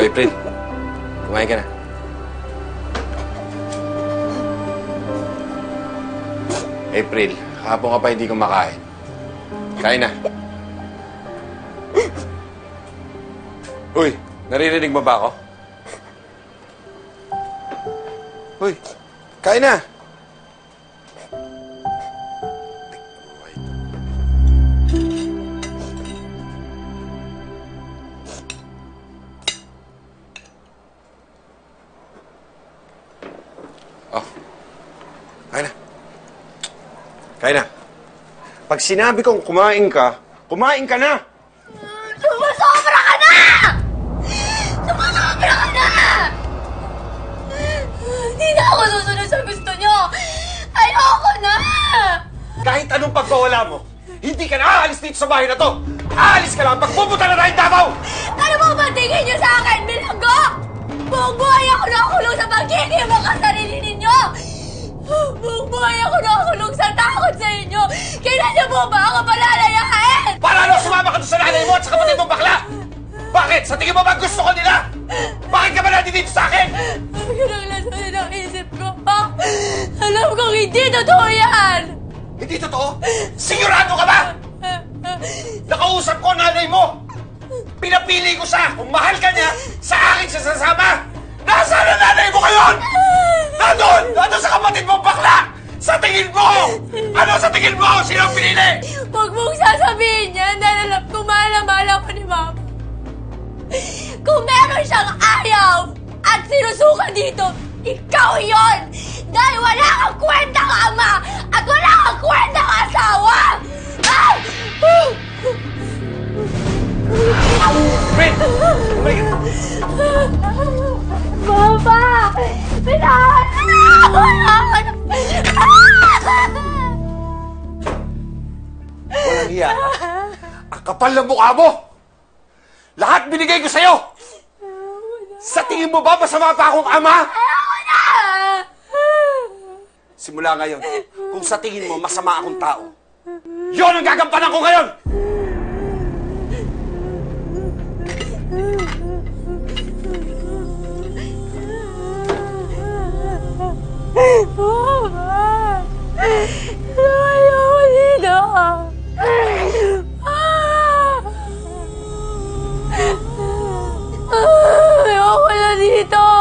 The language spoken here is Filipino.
April. Kumain ka na. April, kahapon ka pa hindi kumakain. Kain na. Uy, naririnig mo ba ako? Uy, kain na! Oh, kain na. Kain na. Pag sinabi kong kumain ka na! Sumusobra ka na! Sumusobra ka na! Hindi na ako susunod sa gusto nyo! Ayoko na! Kahit anong pagkawala mo, hindi ka na aalis dito sa bahay na to! Aalis ka lang pag pupunta na tayong Davao! Ano mo ba tingin nyo sa akin, bilanggo? Buong buhay ako nakulong sa pagiging mga sarili ninyo! Buong buhay ako nakulong sa takot sa inyo! Kailan nyo mo ba ako palalayain? Para ano sumama ka doon sa nanay mo at sa kapatid mong bakla? Bakit? Sa tingin mo ba gusto ko nila? Bakit ka ba natin dito sa akin? Ang lasanin ang isip ko, ha? Alam kong hindi totoo yan! Hindi totoo? Sigurado ka ba? Nakausap ko nanay mo! Pinapili ko siya! Kung mahal ka niya, sa akin siya sasama! Nasaan ang nanay mo ngayon? Nandun! Nandun sa kapatid mong bakla! Sa tingin mo! Ano sa tingin mo? Sino ang pinili? Huwag mong sasabihin yan dahil alam ko mahal na mahal ako ni Mama. Kung meron siyang ayaw at sinusuka dito, ikaw yon! Dahil wala kang kwentang ama at wala kang kwentang asawa! Ah! Fred! Umay ka! Mama! Pinahalaan! Walang hiya ka. Ang kapal ng mukha mo! Lahat binigay ko sa'yo! Sa tingin mo ba masama pa akong ama? Ayoko na! Simula ngayon, kung sa tingin mo masama akong tao, yon ang gagampanan ko ngayon! Mama! Ayoko dito! Ayoko na dito!